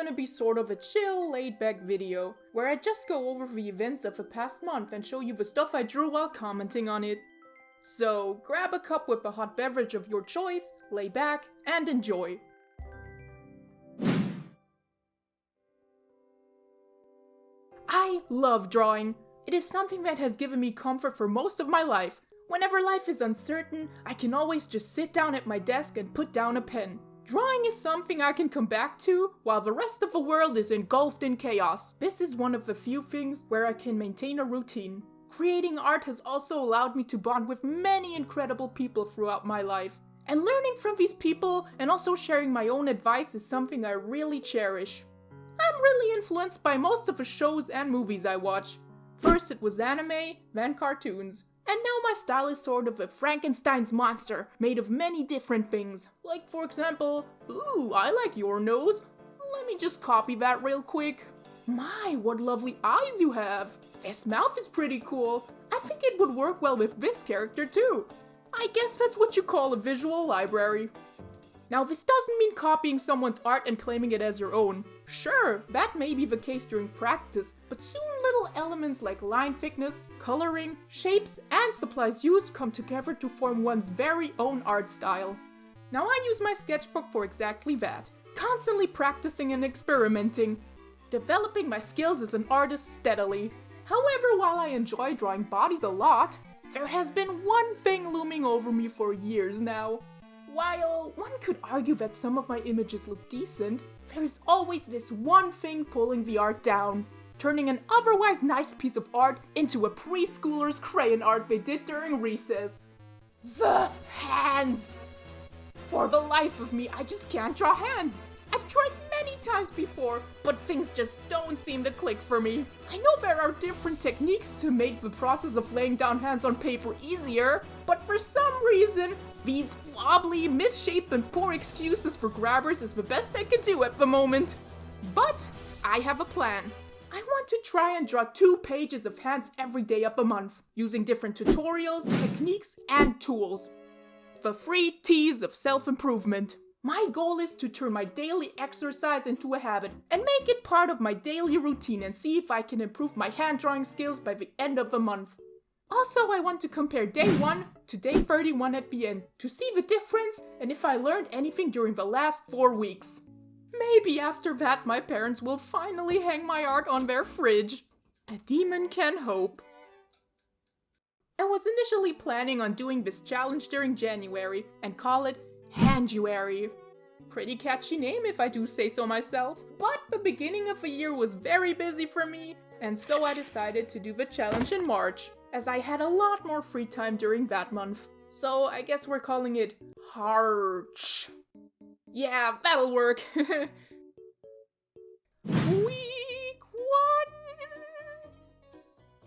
gonna be sort of a chill, laid-back video, where I just go over the events of the past month and show you the stuff I drew while commenting on it. So grab a cup with a hot beverage of your choice, lay back, and enjoy. I love drawing. It is something that has given me comfort for most of my life. Whenever life is uncertain, I can always just sit down at my desk and put down a pen. Drawing is something I can come back to while the rest of the world is engulfed in chaos. This is one of the few things where I can maintain a routine. Creating art has also allowed me to bond with many incredible people throughout my life. And learning from these people and also sharing my own advice is something I really cherish. I'm really influenced by most of the shows and movies I watch. First it was anime, then cartoons. And now my style is sort of a Frankenstein's monster, made of many different things. Like for example, ooh, I like your nose. Let me just copy that real quick. My, what lovely eyes you have. This mouth is pretty cool. I think it would work well with this character too. I guess that's what you call a visual library. Now this doesn't mean copying someone's art and claiming it as your own. Sure, that may be the case during practice, but soon little elements like line thickness, coloring, shapes, and supplies used come together to form one's very own art style. Now I use my sketchbook for exactly that, constantly practicing and experimenting, developing my skills as an artist steadily. However, while I enjoy drawing bodies a lot, there has been one thing looming over me for years now. While one could argue that some of my images look decent, there is always this one thing pulling the art down, turning an otherwise nice piece of art into a preschooler's crayon art they did during recess. The hands! For the life of me, I just can't draw hands. I've tried many times before, but things just don't seem to click for me. I know there are different techniques to make the process of laying down hands on paper easier, but for some reason, these wobbly, misshaped, and poor excuses for grabbers is the best I can do at the moment. But I have a plan. I want to try and draw 2 pages of hands every day of the month, using different tutorials, techniques, and tools. The 3 T's of self-improvement. My goal is to turn my daily exercise into a habit and make it part of my daily routine and see if I can improve my hand drawing skills by the end of the month. Also, I want to compare day 1 to day 31 at the end to see the difference and if I learned anything during the last 4 weeks. Maybe after that my parents will finally hang my art on their fridge. A demon can hope. I was initially planning on doing this challenge during January and call it Handuary. Pretty catchy name if I do say so myself, but the beginning of the year was very busy for me, and so I decided to do the challenge in March, as I had a lot more free time during that month. So I guess we're calling it Harch. Yeah, that'll work. Week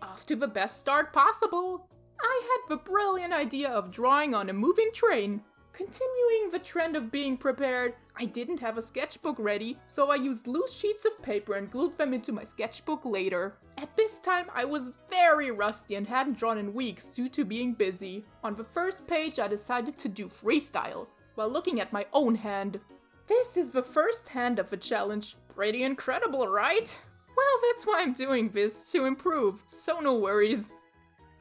1! Off to the best start possible. I had the brilliant idea of drawing on a moving train. Continuing the trend of being prepared, I didn't have a sketchbook ready, so I used loose sheets of paper and glued them into my sketchbook later. At this time, I was very rusty and hadn't drawn in weeks due to being busy. On the first page, I decided to do freestyle, while looking at my own hand. This is the first hand of the challenge. Pretty incredible, right? Well, that's why I'm doing this, to improve, so no worries.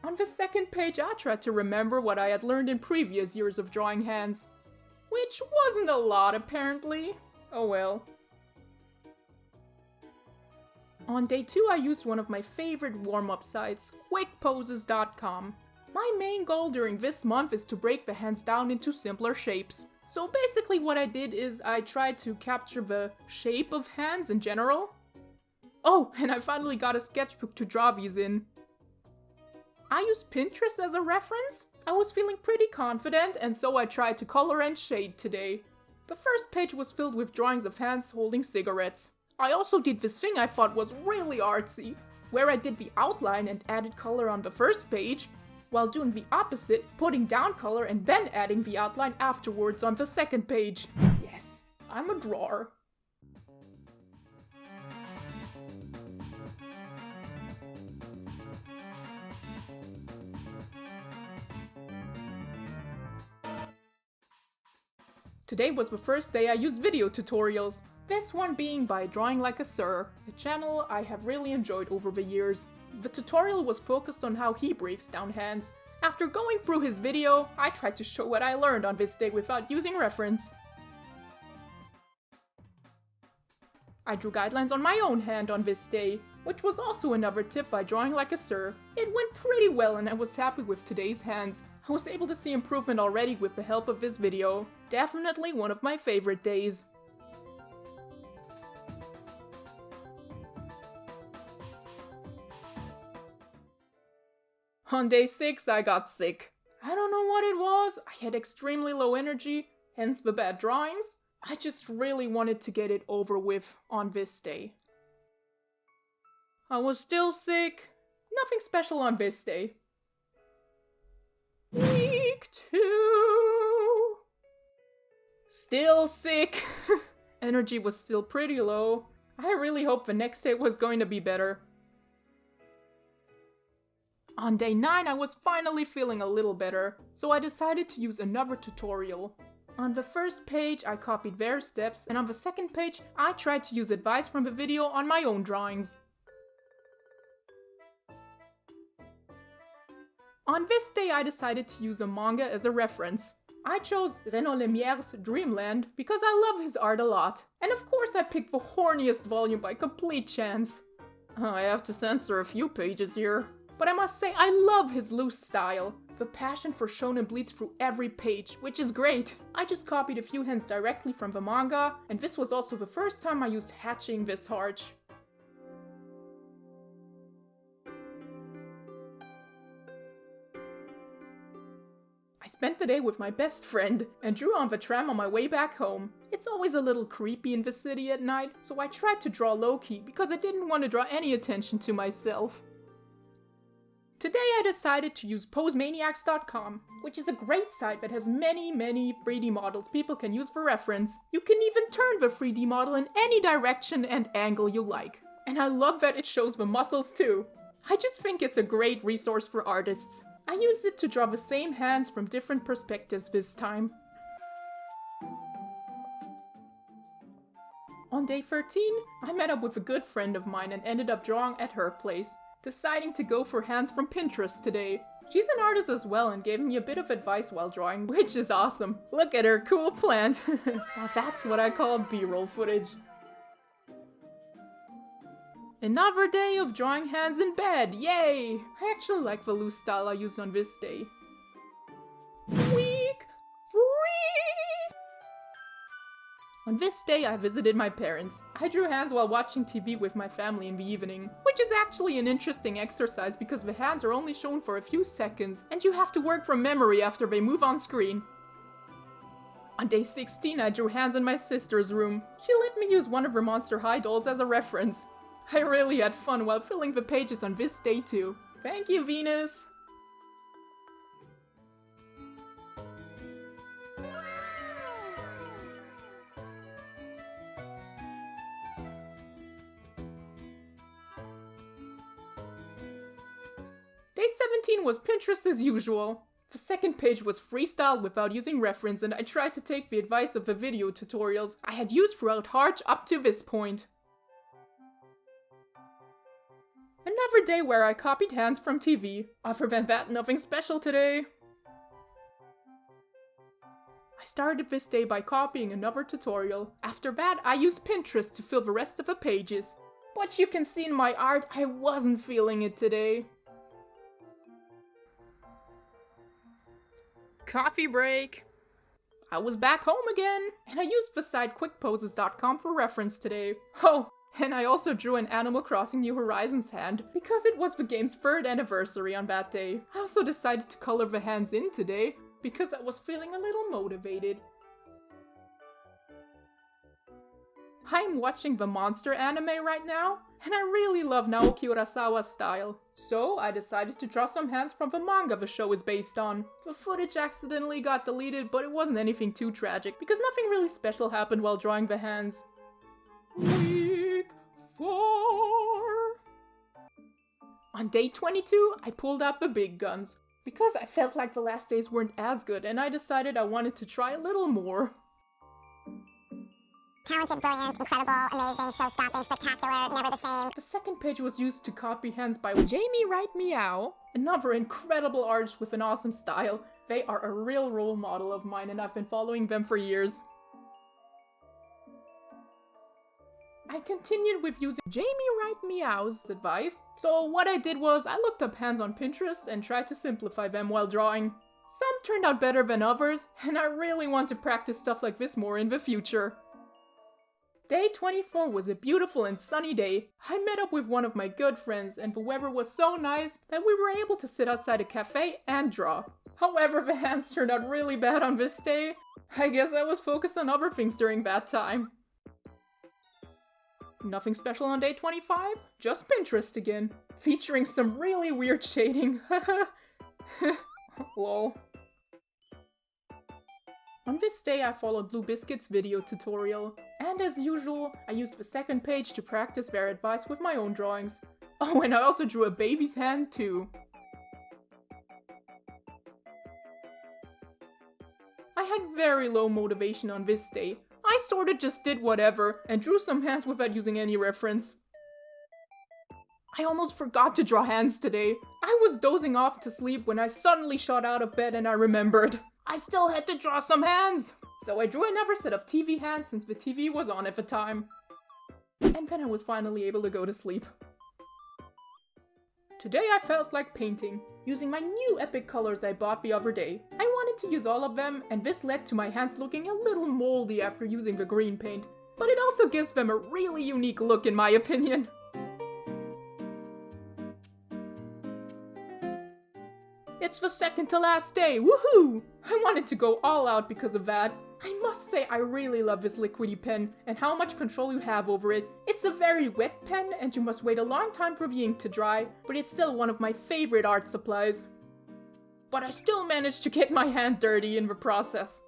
On the second page, I tried to remember what I had learned in previous years of drawing hands. Which wasn't a lot, apparently. Oh well. On day 2, I used one of my favorite warm-up sites, quickposes.com. My main goal during this month is to break the hands down into simpler shapes. So basically what I did is I tried to capture the shape of hands in general. Oh, and I finally got a sketchbook to draw these in. I used Pinterest as a reference. I was feeling pretty confident, and so I tried to color and shade today. The first page was filled with drawings of hands holding cigarettes. I also did this thing I thought was really artsy, where I did the outline and added color on the first page, while doing the opposite, putting down color and then adding the outline afterwards on the second page. Yes, I'm a drawer. Today was the first day I used video tutorials. This one being by Drawing Like a Sir, a channel I have really enjoyed over the years. The tutorial was focused on how he breaks down hands. After going through his video, I tried to show what I learned on this day without using reference. I drew guidelines on my own hand on this day, which was also another tip by Drawing Like a Sir. It went pretty well and I was happy with today's hands. I was able to see improvement already with the help of this video. Definitely one of my favorite days. On day 6, I got sick. I don't know what it was. I had extremely low energy, hence the bad drawings. I just really wanted to get it over with on this day. I was still sick. Nothing special on this day. Week 2. Still sick. Energy was still pretty low. I really hoped the next day was going to be better. On day 9, I was finally feeling a little better, so I decided to use another tutorial. On the first page, I copied their steps, and on the second page, I tried to use advice from the video on my own drawings. On this day, I decided to use a manga as a reference. I chose Renaud Lemierre's Dreamland because I love his art a lot. And of course I picked the horniest volume by complete chance. I have to censor a few pages here. But I must say I love his loose style. The passion for shonen bleeds through every page, which is great. I just copied a few hands directly from the manga, and this was also the first time I used hatching this harsh. I spent the day with my best friend and drew on the tram on my way back home. It's always a little creepy in the city at night, so I tried to draw low-key because I didn't want to draw any attention to myself. Today I decided to use posemaniacs.com, which is a great site that has many 3D models people can use for reference. You can even turn the 3D model in any direction and angle you like. And I love that it shows the muscles too. I just think it's a great resource for artists. I used it to draw the same hands from different perspectives this time. On day 13, I met up with a good friend of mine and ended up drawing at her place, deciding to go for hands from Pinterest today. She's an artist as well and gave me a bit of advice while drawing, which is awesome. Look at her cool plant. Now that's what I call B-roll footage. Another day of drawing hands in bed, yay! I actually like the loose style I used on this day. Week 3! On this day I visited my parents. I drew hands while watching TV with my family in the evening, which is actually an interesting exercise because the hands are only shown for a few seconds and you have to work from memory after they move on screen. On day 16 I drew hands in my sister's room. She let me use one of her Monster High dolls as a reference. I really had fun while filling the pages on this day too. Thank you, Venus! Day 17 was Pinterest as usual. The second page was freestyled without using reference and I tried to take the advice of the video tutorials I had used throughout Harch up to this point. Another day where I copied hands from TV. Other than that, nothing special today. I started this day by copying another tutorial. After that, I used Pinterest to fill the rest of the pages. But you can see in my art, I wasn't feeling it today. Coffee break. I was back home again, and I used the site quickposes.com for reference today. Oh, and I also drew an Animal Crossing New Horizons hand, because it was the game's 3rd anniversary on that day. I also decided to color the hands in today, because I was feeling a little motivated. I'm watching the Monster anime right now, and I really love Naoki Urasawa's style. So I decided to draw some hands from the manga the show is based on. The footage accidentally got deleted, but it wasn't anything too tragic, because nothing really special happened while drawing the hands. Week 4! On day 22, I pulled out the big guns, because I felt like the last days weren't as good and I decided I wanted to try a little more. Talented, brilliant, incredible, amazing, show-stopping, spectacular, never the same. The second page was used to copy hands by Jamie Wright Meow, another incredible artist with an awesome style. They are a real role model of mine and I've been following them for years. I continued with using Jamie Wright Meow's advice, so what I did was I looked up hands on Pinterest and tried to simplify them while drawing. Some turned out better than others, and I really want to practice stuff like this more in the future. Day 24 was a beautiful and sunny day. I met up with one of my good friends and the weather was so nice that we were able to sit outside a cafe and draw. However, the hands turned out really bad on this day. I guess I was focused on other things during that time. Nothing special on day 25, just Pinterest again, featuring some really weird shading. Lol. On this day I followed Blue Biscuit's video tutorial, and as usual, I used the second page to practice their advice with my own drawings. Oh, and I also drew a baby's hand too. I had very low motivation on this day. I sorta just did whatever, and drew some hands without using any reference. I almost forgot to draw hands today. I was dozing off to sleep when I suddenly shot out of bed and I remembered. I still had to draw some hands! So I drew another set of TV hands since the TV was on at the time. And then I was finally able to go to sleep. Today I felt like painting, using my new epic colors I bought the other day. I wanted to use all of them, and this led to my hands looking a little moldy after using the green paint. But it also gives them a really unique look in my opinion. It's the second to last day, woohoo! I wanted to go all out because of that. I must say I really love this liquidy pen and how much control you have over it. It's a very wet pen and you must wait a long time for the ink to dry, but it's still one of my favorite art supplies. But I still managed to get my hand dirty in the process.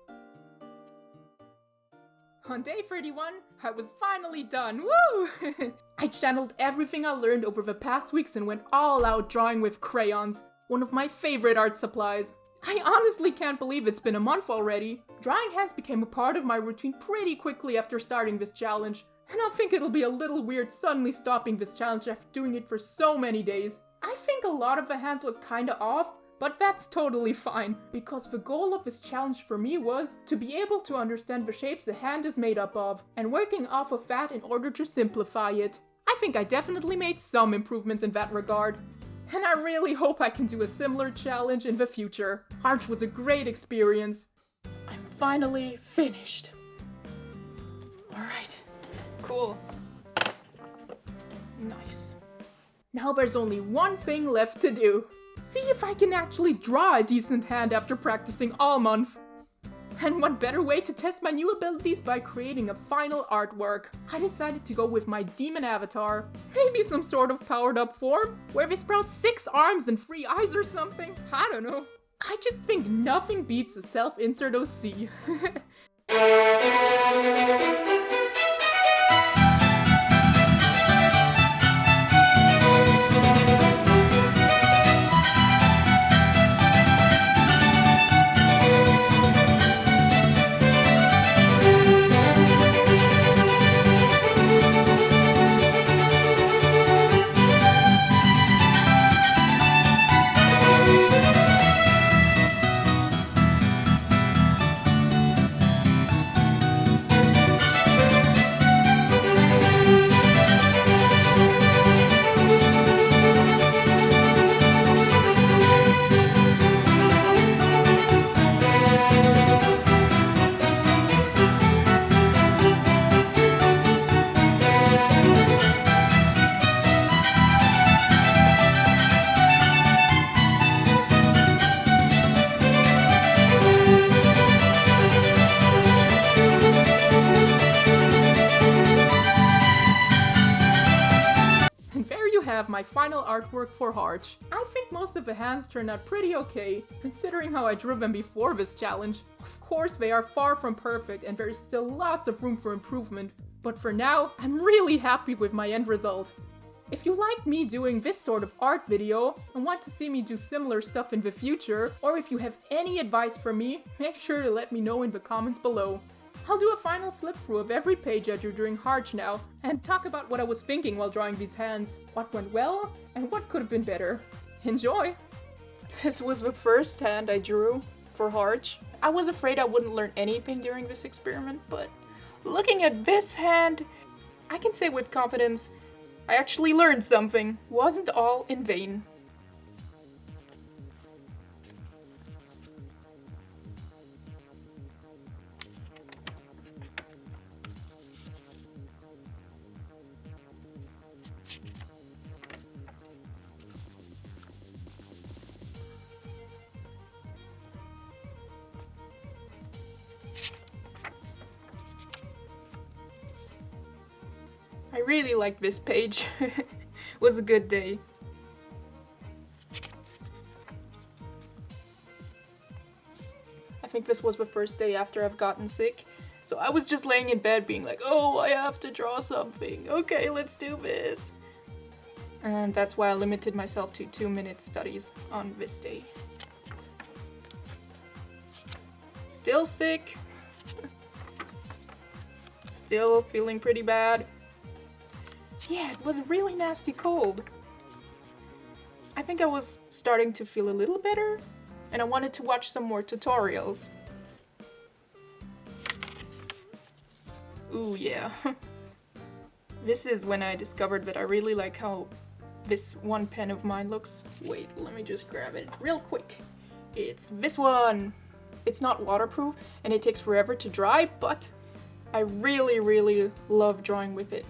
On day 31, I was finally done, woo! I channeled everything I learned over the past weeks and went all out drawing with crayons, one of my favorite art supplies. I honestly can't believe it's been a month already. Drawing hands became a part of my routine pretty quickly after starting this challenge, and I think it'll be a little weird suddenly stopping this challenge after doing it for so many days. I think a lot of the hands look kinda off, but that's totally fine, because the goal of this challenge for me was to be able to understand the shapes a hand is made up of, and working off of that in order to simplify it. I think I definitely made some improvements in that regard. And I really hope I can do a similar challenge in the future. Art was a great experience. I'm finally finished. Alright, cool. Nice. Now there's only one thing left to do. See if I can actually draw a decent hand after practicing all month. And what better way to test my new abilities by creating a final artwork? I decided to go with my demon avatar. Maybe some sort of powered up form, where they sprout 6 arms and 3 eyes or something. I don't know. I just think nothing beats a self-insert OC. My final artwork for Harch. I think most of the hands turned out pretty okay, considering how I drew them before this challenge. Of course, they are far from perfect and there is still lots of room for improvement, but for now, I'm really happy with my end result. If you like me doing this sort of art video and want to see me do similar stuff in the future, or if you have any advice for me, make sure to let me know in the comments below. I'll do a final flip through of every page I drew during Harch now, and talk about what I was thinking while drawing these hands, what went well, and what could have been better. Enjoy! This was the first hand I drew for Harch. I was afraid I wouldn't learn anything during this experiment, but looking at this hand, I can say with confidence, I actually learned something. Wasn't all in vain. I really liked this page. It was a good day. I think this was the first day after I've gotten sick. So I was just laying in bed being like, oh, I have to draw something. Okay, let's do this. And that's why I limited myself to 2-minute studies on this day. Still sick. Still feeling pretty bad. Yeah, it was a really nasty cold. I think I was starting to feel a little better, and I wanted to watch some more tutorials. Ooh, yeah. This is when I discovered that I really like how this one pen of mine looks. Wait, let me just grab it real quick. It's this one. It's not waterproof, and it takes forever to dry, but I really, really love drawing with it.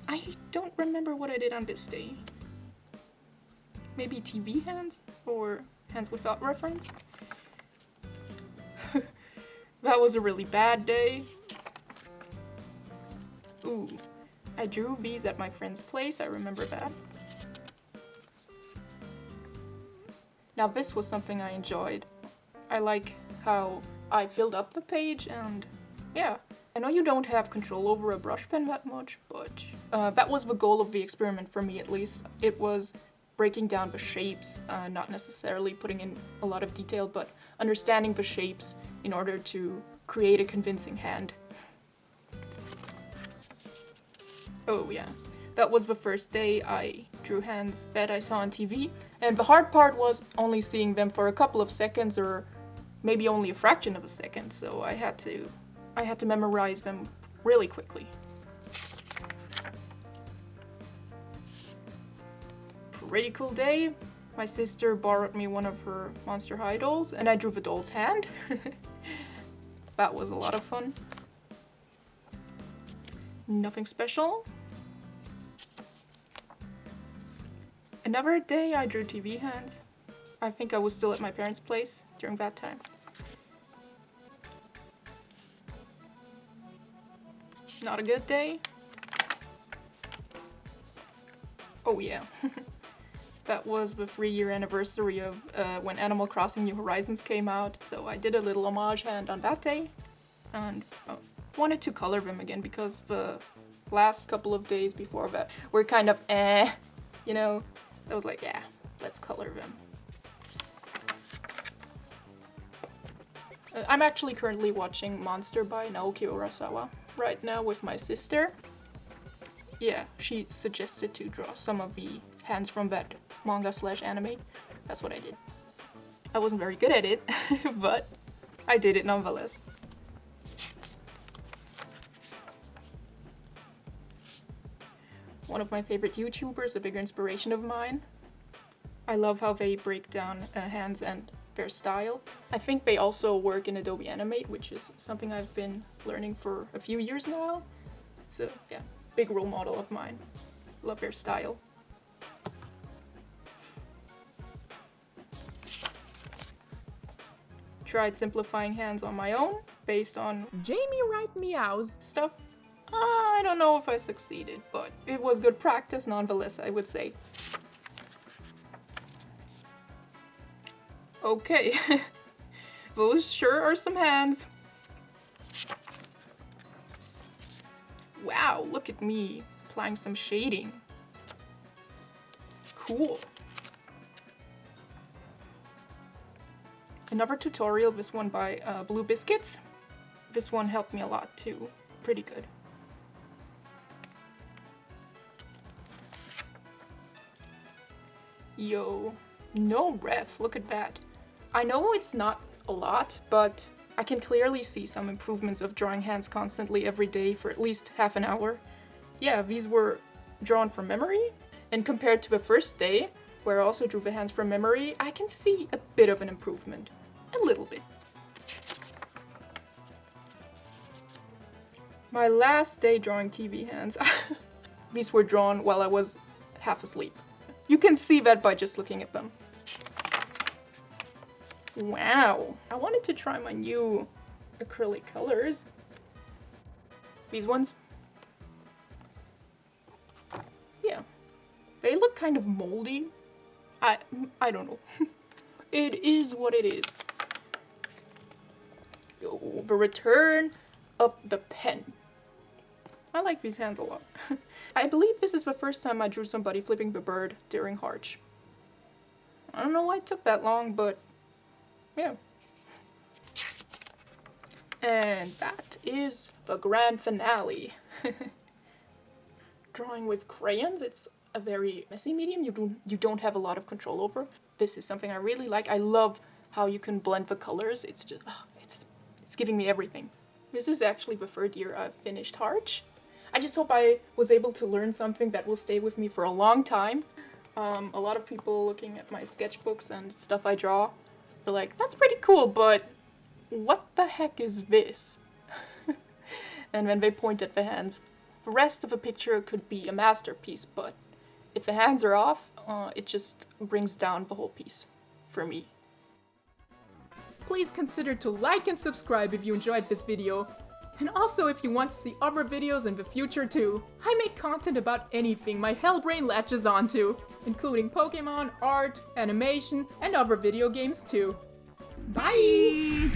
I don't remember what I did on this day. Maybe TV hands? Or hands without reference? That was a really bad day. Ooh, I drew these at my friend's place, I remember that. Now this was something I enjoyed. I like how I filled up the page and yeah. I know you don't have control over a brush pen that much, but that was the goal of the experiment for me at least. It was breaking down the shapes, not necessarily putting in a lot of detail, but understanding the shapes in order to create a convincing hand. Oh yeah, that was the first day I drew hands that I saw on TV, and the hard part was only seeing them for a couple of seconds or maybe only a fraction of a second, so I had to memorize them really quickly. Pretty cool day. My sister borrowed me one of her Monster High dolls, and I drew the doll's hand. That was a lot of fun. Nothing special. Another day I drew TV hands. I think I was still at my parents' place during that time. Not a good day. Oh yeah. That was the 3-year anniversary of when Animal Crossing New Horizons came out, so I did a little homage hand on that day, and wanted to color them again because the last couple of days before that were kind of you know. I was like, yeah, let's color them. I'm actually currently watching Monster by Naoki Urasawa right now with my sister. Yeah, she suggested to draw some of the hands from that manga/anime. That's what I did. I wasn't very good at it, but I did it nonetheless. One of my favorite YouTubers, a bigger inspiration of mine. I love how they break down hands and their style. I think they also work in Adobe Animate, which is something I've been learning for a few years now. So yeah, big role model of mine. Love their style. Tried simplifying hands on my own, based on Jamie Wright Meows stuff. I don't know if I succeeded, but it was good practice nonetheless, I would say. Okay, those sure are some hands. Wow, look at me applying some shading. Cool. Another tutorial, this one by Blue Biscuits. This one helped me a lot too. Pretty good. Yo, no ref, look at that. I know it's not a lot, but I can clearly see some improvements of drawing hands constantly every day for at least half an hour. Yeah, these were drawn from memory, and compared to the first day, where I also drew the hands from memory, I can see a bit of an improvement. A little bit. My last day drawing TV hands. These were drawn while I was half asleep. You can see that by just looking at them. Wow. I wanted to try my new acrylic colors. These ones. Yeah. They look kind of moldy. I don't know. It is what it is. Oh, the return of the pen. I like these hands a lot. I believe this is the first time I drew somebody flipping the bird during Harch. I don't know why it took that long, but yeah. And that is the grand finale. Drawing with crayons, it's a very messy medium you don't have a lot of control over. This is something I really like. I love how you can blend the colors. It's just, it's giving me everything. This is actually the third year I've finished Harch. I just hope I was able to learn something that will stay with me for a long time. A lot of people looking at my sketchbooks and stuff I draw are like, that's pretty cool, but what the heck is this? And then they point at the hands. The rest of a picture could be a masterpiece, but if the hands are off, it just brings down the whole piece for me. Please consider to like and subscribe if you enjoyed this video. And also if you want to see other videos in the future too. I make content about anything my hell brain latches onto, including Pokemon, art, animation, and other video games too. Bye!